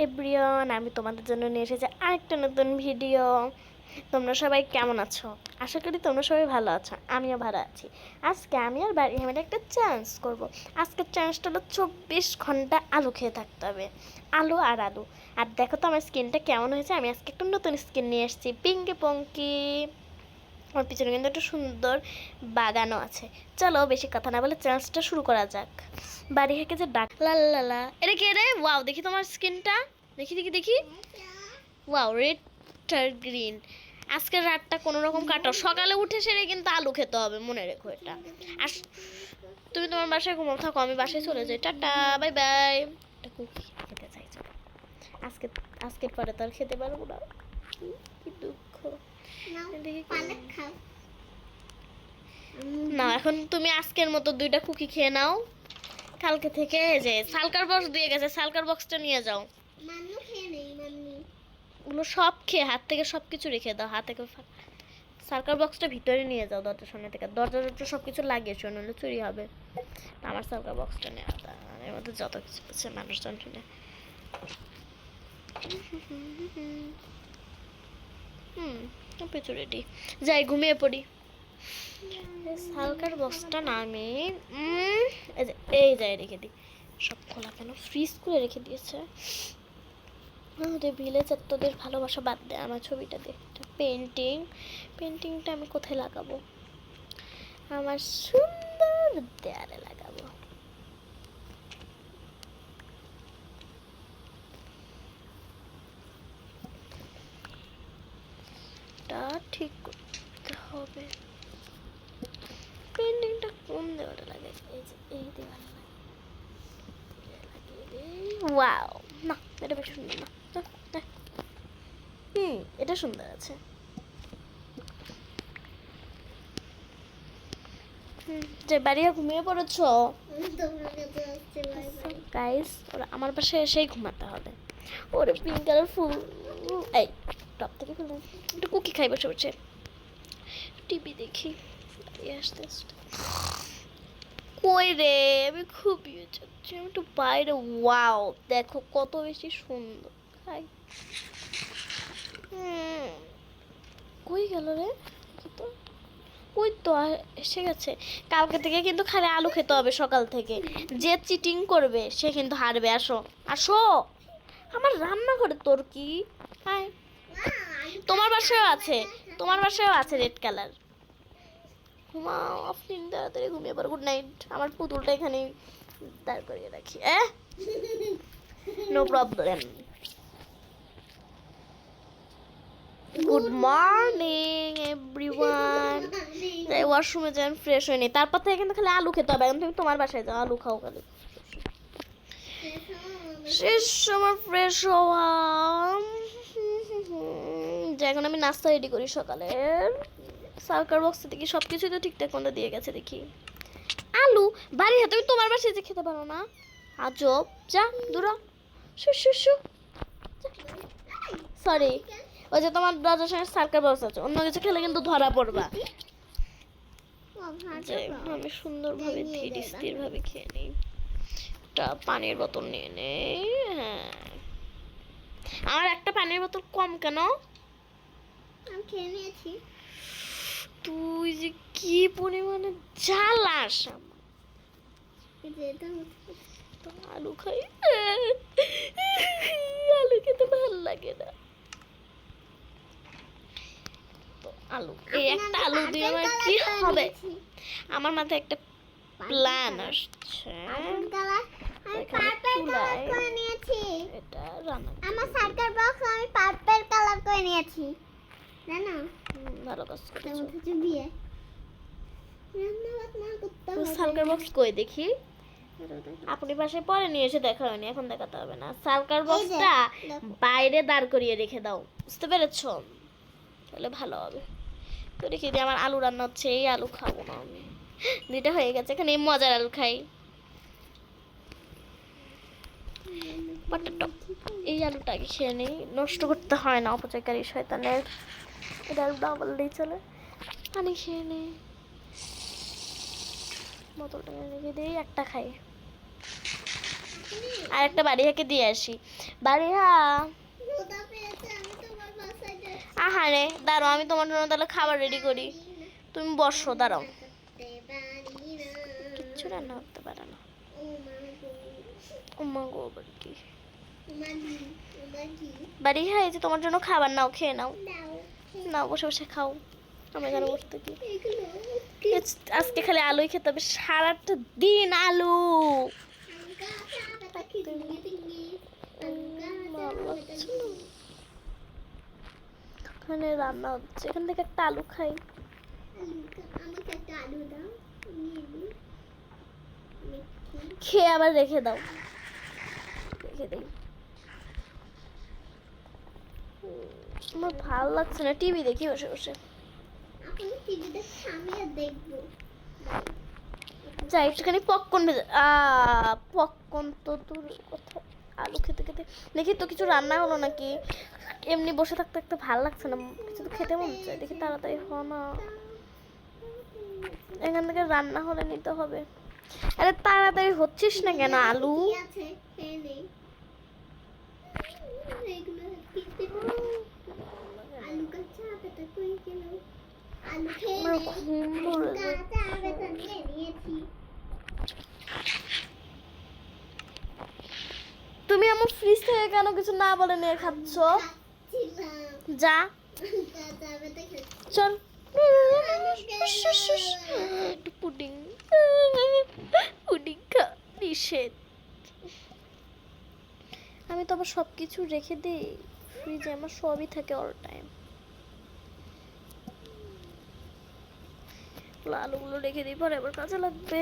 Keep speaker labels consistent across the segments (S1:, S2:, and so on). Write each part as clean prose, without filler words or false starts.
S1: Everyone, আমি তোমাদের জন্য নিয়ে এসেছি আরেকটা নতুন ভিডিও। তোমরা সবাই কেমন আছো? আশা করি তোমরা সবাই ভালো আছো, আমিও ভালো আছি। আজকে আমি আর বাড়ি আমি একটা চ্যালেঞ্জ করব। আজকের চ্যালেঞ্জটা হলো 24 ঘন্টা আলু খেয়ে থাকতে হবে। আলু আর আলু। আর দেখো তো আমার স্কিনটা কেমন হয়েছে। আমি আজকে একটা নতুন স্কিন নিয়ে এসেছি, পিঙ্কি পঙ্কি। আমার পিছনে কিন্তু একটা সুন্দর বাগানও আছে। চলো বেশি কথা না বলে চ্যালেঞ্জটা শুরু করা যাক। বাড়ি থেকে যে ডাক লালা, এটা কে রে? ওয়াও, দেখি তোমার স্কিনটা, দেখি দেখি দেখি। ওয়াও, রেড আর গ্রিন। আজকের রাতটা কোনো রকম কাটাও, সকালে উঠে সেরে কিন্তু আলু খেতে হবে, মনে রেখো এটা। আর তুমি তোমার বাসায় ঘুমাও, থাকো, আমি বাসায় চলে যাই। Tata, bye bye. একটা কুকি খেতে চাই, চলো। আজকে আজকের পরে তো আর খেতে পারবো না, কি দুঃখ। না, এখন তুমি আজকের মতো 2টা কুকি খেয়ে নাও। কালকে থেকে যে সালকার বক্স দিয়ে গেছে, সালকার বক্সটা নিয়ে যাও। ওগুলো সব খেয়ে হাত থেকে সব কিছু রেখে দাও, হাত থেকে সার্কার বক্সটা ভিতরে নিয়ে যাও, দরজার সামনে থেকে। দরজা সব কিছু লাগিয়েছো, নাহলে চুরি হবে। আমার সার্কার বক্সটা নেওয়া, এর মধ্যে যত কিছু আছে মানুষজন শুনে। কিছু রেডি, যাই ঘুমিয়ে পড়ি। সালকার বক্সটা না আমি এই যাই রেখে দিই। সব খোলা কেন, ফ্রিজ করে রেখে দিয়েছে। ভিলেজের তোদের ভালোবাসা বাদ দে, আমার ছবিটা দে। পেন্টিংটা আমি কোথায় লাগাবো? আমার সুন্দর দেয়ালে লাগাবো। তা ঠিক করতে হবে। পেন্টিংটা কোন দেওয়ালে লাগাই? এই যে এই দেওয়ালে লাগিয়ে দে। ওয়াও, না এটা বেশ সুন্দর না। এটা সুন্দর আছে। যে বাড়িও ঘুমিয়ে পড়েছো গাইস, ওরা আমার পাশে এসেই ঘুমাতে হবে। ওরে পিঙ্ক কালার ফুল। এই টপ থেকে ফেলুন। একটু কুকি খাই বসে বসে, টিভি দেখি। আসতে আসতে কই রে? আমি খুব ইয়ে চাচ্ছি, আমি একটু বাইরে। ওয়াও, দেখো কত বেশি সুন্দর। খাই। কই গেল রে? তো ওই তো এসে গেছে। কালকে থেকে কিন্তু খালি আলু খেতে হবে সকাল থেকে। যে চিটিং করবে সে কিন্তু হারবে। আসো আসো আমার রান্নাঘরে। তোর কি? হাই, তোমার বাসায়ও আছে, তোমার বাসায়ও আছে রেড কালার। ঘুমাও আপনি, তাড়াতাড়ি ঘুমিয়ে পড়ো। Good night. আমার পুতুলটা এখানে দাঁড় করিয়ে রাখি। No problem. Good morning everyone. যাই ওয়াশরুমে যাই, ফ্রেশ হয়ে নি। তারপর থেকে কিন্তু খালি আলু খেতে হবে। এখন তুমি তোমার বাসায় যাও, আলু খাও খালি। শেষ আমার ফ্রেশ হওয়া। যে এখন আমি নাস্তা রেডি করি সকালের। সার্কার বক্স দেখি সব কিছুই তো ঠিকঠাক মতো দিয়ে গেছে। দেখি আলু বাড়ি হাতে, তুমি তোমার বাসায় যে খেতে পারো না? আজব, যা দূর। সরি, ওই যে তোমার দরজার সামনে সার্কার বক্স আছে, অন্য কিছু খেলে কিন্তু ধরা পড়বা। আমি সুন্দরভাবে ধীরে স্থির ভাবে খেয়ে নিই। একটা পানির বোতল নিয়ে নেই। হ্যাঁ, আমার একটা পানির বোতল কম কেন?
S2: আমি খেয়ে নিয়েছি।
S1: তুই যে কি পরিমাণে জ্বালাস। আলু খাই, আলু খেতে ভালো লাগে না। আলু, এই একটা আলু দিয়ে আমার কি হবে? আমার মাথায় একটা প্ল্যান আসছে। এটা রান্না
S2: আমার সার্কার বক্স আমি পার্পল কালার করে নিয়েছি। জানো,
S1: ভালো কাজ করেছো।
S2: দিয়ে রান্না না করতে হবে।
S1: সার্কার বক্স কই দেখি? আপনি বাসায় পরে নিয়ে এসে দেখা হয়নি, এখন দেখাতে হবে না। সার্কার বক্সটা বাইরে দাঁড় করিয়ে রেখে দাও, বুঝতে পেরেছো? তাহলে ভালো হবে। তো রেখে দিয়ে আমার আলু রান্না হচ্ছে, এই আলু খাবো না আমি। 2টা হয়ে গেছে, এখানে মজার আলু খাই। এই আলুটা আগে খেয়ে নেই, নষ্ট করতে হয় না, অপচয়কারী শয়তানের। এটা আলু না বললেই চলে। পানি খেয়ে নেই, বোতলটা রেখে দিই, একটা খাই। আর একটা বাড়িহাকে দিয়ে আসি। বাড়িহা,
S2: ক্ষুধা পেয়েছে, আমি তোমার বাসায় যাচ্ছি।
S1: আহারে দাঁড়াও, আমি তোমার জন্য তাহলে খাবার রেডি করি। তুমি বসো, দাঁড়াও।
S2: করতে পারি না।
S1: কিচ্ছু রান্না করতে পারে না।
S2: ও মা গো।
S1: উম্মা গো, আবার কি?
S2: মাগি, মাগি।
S1: বাড়িহা, এই যে তোমার জন্য খাবার, নাও, খেয়ে নাও।
S2: দাও।
S1: নাও, বসে বসে খাও। আমি এখানে বসে থাকি।
S2: এগুলো
S1: আজকে খালি আলুই খেতে হবে, সারাটা দিন আলু। ওখানে রান্না হচ্ছে, এখান থেকে একটা আলু খাই।
S2: আমাকে একটা আলু দাও, নিয়ে নিই।
S1: খেয়ে আবার রেখে দাও। রেখে দিই। আমার ভালো লাগছে না, টিভি দেখি বসে বসে।
S2: আপনি টিভি দেখে আমি আর দেখবো।
S1: যাই, একটুখানি পপকর্ন ভেজে পপকর্ন তো তোর কোথায়? আলু খেতে খেতে দেখি তো কিছু রান্না হলো নাকি। এমনি বসে থাকতে থাকতে ভালো লাগছে না, কিছু তো খেতে মন চায়, দেখি তাড়াতাড়ি হ না। এখান থেকে রান্না হলে নিতে হবে। আরে তাড়াতাড়ি হচ্ছিস না কেন? আলু
S2: কি আছে খেয়ে নেই। এগুলো কিনতে পারি। আলু কাঁচা বেটা কই গেল? আলু খেয়ে
S1: আমার
S2: নেই।
S1: ঘুম ধরে
S2: কাঁচা বেটা নিয়ে নিয়েছি।
S1: তুমি আমার ফ্রিজ থেকে কেন কিছু না বলে নিয়ে খাচ্ছ?
S2: খাচ্ছিলাম।
S1: যা,
S2: কাঁচা বেটা খাচ্ছি।
S1: চল। একটু পুডিং, পুডিং খা, নিষেধ। আমি তো আবার সব কিছু রেখে দিই ফ্রিজে, আমার সবই থাকে অল টাইম। আলুগুলো রেখে দিই, পরে আবার কাজে লাগবে।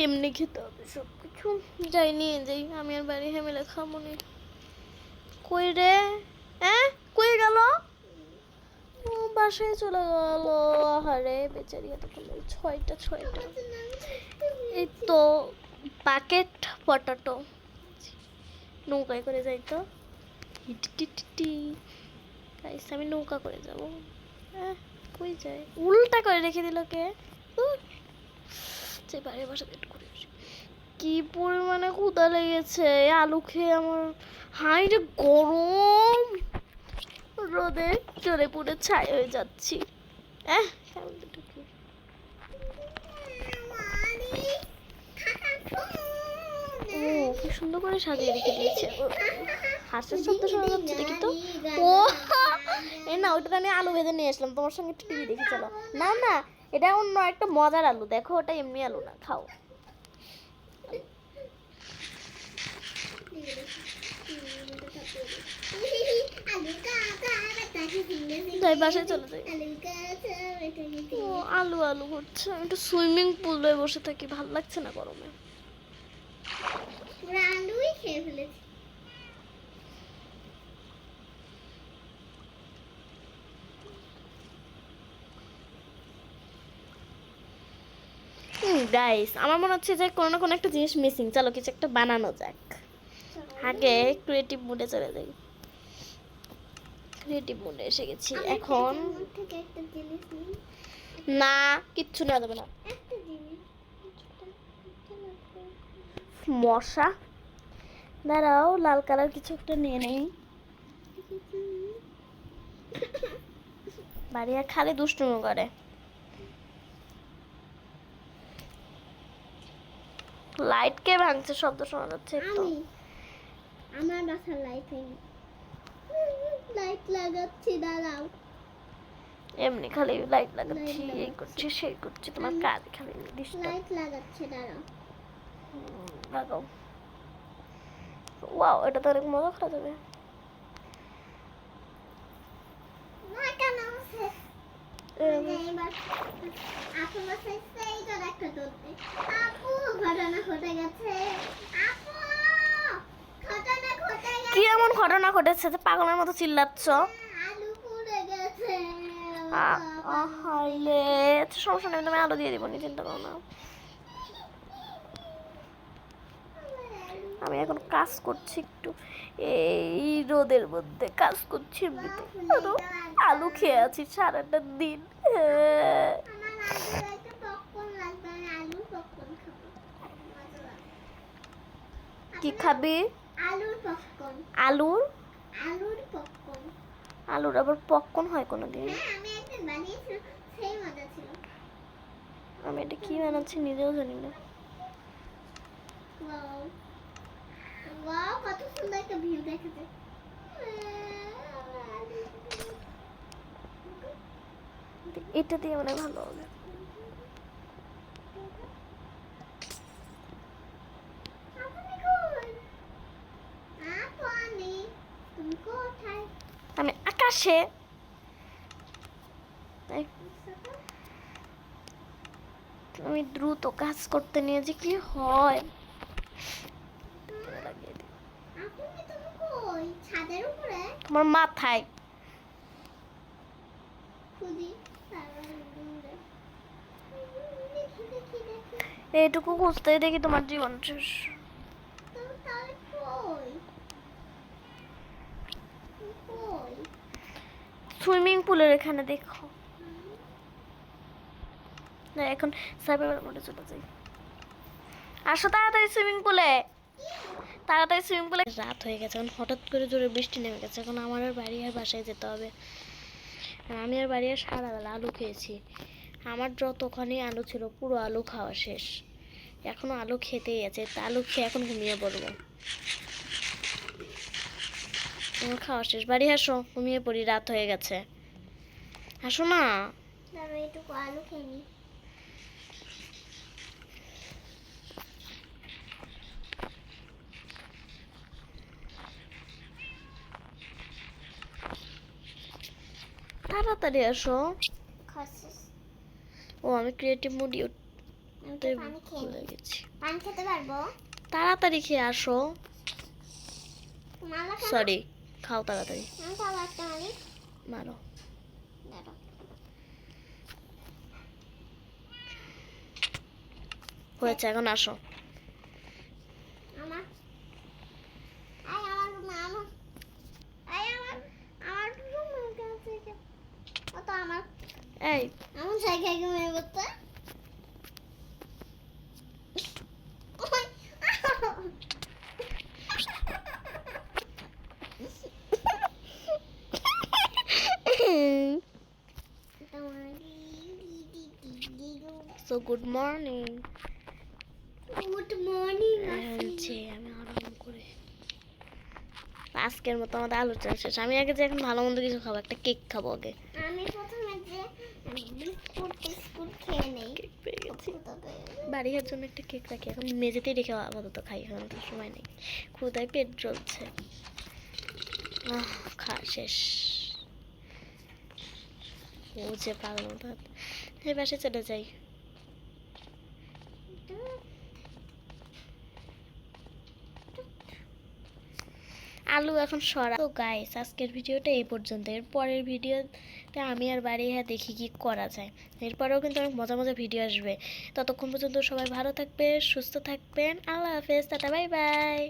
S1: এমনি খেতে হবে সব কিছু। যাই, নিয়ে যাই, আমি আর বাড়ি হেমেলে খাবো নি। কই রে? হ্যাঁ, কই গেল? ও বাসায় চলে গেল। আহারে বেচারি, এতক্ষণ 6টা। এই তো বাকেট পটাটো। নৌকায় করে যাই তো। হিটিটিটি গাইস, আমি নৌকা করে যাব। কই যায়? উল্টা করে রেখে দিল কে? যে বাইরে বাসা একটু করে আসি। কি পরিমাণে ক্ষুধা লেগেছে, আলু খেয়ে আমার। হাই রে গরম, রোদে চলে পুড়ে ছাই হয়ে যাচ্ছি। কেমন দুটো কি ও, কি সুন্দর করে সাজিয়ে রেখে দিয়েছে। হাঁসের শব্দ শোনা যাচ্ছে, দেখি তো। ও এই না, ওটা আমি আলু ভেজে নিয়ে আসলাম, তোমার সঙ্গে একটু টিভি দেখি চলো। না না, এটা অন্য একটা মজার আলু, দেখো ওটা এমনি আলু না, খাও। যাই, বাসায় চলে যাই। ও আলু আলু করছে, আমি একটু সুইমিং পুলে বসে থাকি, ভালো লাগছে না গরমে।
S2: আলুই খেয়ে ফেলেছি।
S1: গাইস, আমার মনে হচ্ছে যে কোনো না কোনো একটা জিনিস মিসিং, চলো কিছু একটা বানানো যাক। আগে ক্রিয়েটিভ মুডে চলে যাই। ক্রিয়েটিভ মুডে এসে গেছি এখন।
S2: থেকে একটা জিনিস নিই।
S1: না, কিচ্ছু না যাবে না।
S2: একটা জিনিস
S1: মশা, দাঁড়াও, লাল কালার কিছু একটা নিয়ে নেই। বাড়ি আর খালি দুষ্টুমি করে। লাইট কে ভাঙছে? শব্দ শোনা যাচ্ছে একটু।
S2: আমি আমার বাসার লাইট হয়নি। লাইট লাগাচ্ছি, দাঁড়াও।
S1: এমনি খালি লাইট লাগাচ্ছি,
S2: লাইট
S1: এই
S2: লাগাচ্ছি।
S1: করছি সেই করছি, তোমার কাজ খালি ডিস্টার্ব।
S2: লাইট লাগাচ্ছে, দাঁড়াও।
S1: লাগাও। ওয়াও, এটা তো অনেক মজা করা যাবে।
S2: লাগানো আছে। এবার আপু বাসায় সেইটা একটা ধরতে। আপু, ঘটনা ঘটে গেছে। আপু, ঘটনা ঘটে গেছে।
S1: কি এমন ঘটনা ঘটেছে যে পাগলের মতো চিল্লাচ্ছ?
S2: আলু পুড়ে গেছে।
S1: হাইলে, সমস্যা নেই, তুমি আলু দিয়ে দিব, নি চিন্তা করো না। আমি এখন কাজ করছি একটু, এই রোদের মধ্যে কাজ করছি এমনিতে। আলু খেয়ে আছি সারাটা দিন।
S2: আমার আলু একটা পপকর্ন লাগবে, আমি আলু পপকর্ন খাবো। মজা লাগবে।
S1: কি খাবি?
S2: আলুর পপকর্ন।
S1: আলুর
S2: আলুর পপকর্ন।
S1: আলুর আবার পপকর্ন হয় কোনোদিন?
S2: হ্যাঁ আমি একদিন বানিয়েছিলাম, সেই মজা ছিল।
S1: আমি এটা কি বানাচ্ছি নিজেও জানি না।
S2: ওয়াও ওয়াও, কত সুন্দর একটা ভিউ দেখাচ্ছে।
S1: এটা দিয়ে মানে ভালো হবে।
S2: আপনি কই? আপনি তুমি কোথায়?
S1: আমি আকাশে। এই, আমি দ্রুত কাজ করতে নিয়ে যে কি হয়। লাগিয়ে দিই।
S2: আপনি তুমি কই? ছাদের উপরে?
S1: তোমার মাথায়।
S2: খুঁজি তারপর দূরে। দেখি দেখি দেখি।
S1: এইটুকু খুঁজতেই দেখি তোমার জীবন শেষ।
S2: তুমি তাহলে কই? তুমি কই?
S1: সুইমিং পুলের এখানে দেখো না, এখন সাইবার মোডে চলে যাই। আসো তাড়াতাড়ি সুইমিং পুলে, তাড়াতাড়ি সুইমিং পুলে। রাত হয়ে গেছে, এখন হঠাৎ করে জোরে বৃষ্টি নেমে গেছে। এখন আমার আর বাড়ি আর বাসায় যেতে হবে। আর আমি আর বাড়ি আর সারাবেলা আলু খেয়েছি। আমার যতখানি আলু ছিল পুরো আলু খাওয়া শেষ। এখনো আলু খেতেই আছে, তা আলু খেয়ে এখন ঘুমিয়ে পড়বো। আমার খাওয়া শেষ। বাড়ি আসো, ঘুমিয়ে পড়ি, রাত হয়ে গেছে। আসো না।
S2: দাঁড়াও একটু আলু খেয়ে নি।
S1: তাড়াতাড়ি আসো।
S2: খাচ্ছিস?
S1: ও আমি ক্রিয়েটিভ মুডে
S2: আমি তো পানি খেয়ে
S1: ভুলে
S2: নি।
S1: গেছি।
S2: পানি খেতে পারবো?
S1: তাড়াতাড়ি খেয়ে আসো।
S2: মালা কেন?
S1: সরি, খাও তাড়াতাড়ি।
S2: আমি তাও একটা মারি।
S1: মারো।
S2: দাঁড়াও।
S1: হয়েছে, এখন আসো।
S2: আমার আমার রুমে আমার আমার রুমে কাছে ও তো আমার
S1: এই
S2: জায়গায় ঘুমিয়ে পড়তে।
S1: So good morning.
S2: Good morning.
S1: যে আমি আরাম করে আজকের মতো আমাদের আলোচনা শেষ। আমি আগে যে এখন ভালো মন্দ কিছু খাবো, একটা কেক খাবো আগে।
S2: আমি প্রথমে যে বিস্কুট খেয়ে নেই।
S1: কেক পেয়ে গেছি।
S2: তবে
S1: বাড়ির জন্য একটা কেক রাখি, এখন মেঝেতেই রেখে আপাতত খাই, এখন তো সময় নেই, ক্ষুধায় পেট জ্বলছে। খাওয়া শেষ। ও যে পাগল মতো এই বাসে চলে যাই। আলু এখন সরা। তো গাইস আজকের ভিডিওটা এই পর্যন্ত। এর পরের ভিডিওতে আমি আর বাড়ি দেখি কি করা যায়। এরপরেও কিন্তু অনেক মজা মজা ভিডিও আসবে। ততক্ষণ পর্যন্ত সবাই ভালো থাকবে, সুস্থ থাকবেন। আল্লাহ হাফেজ, টাটা, বাই বাই।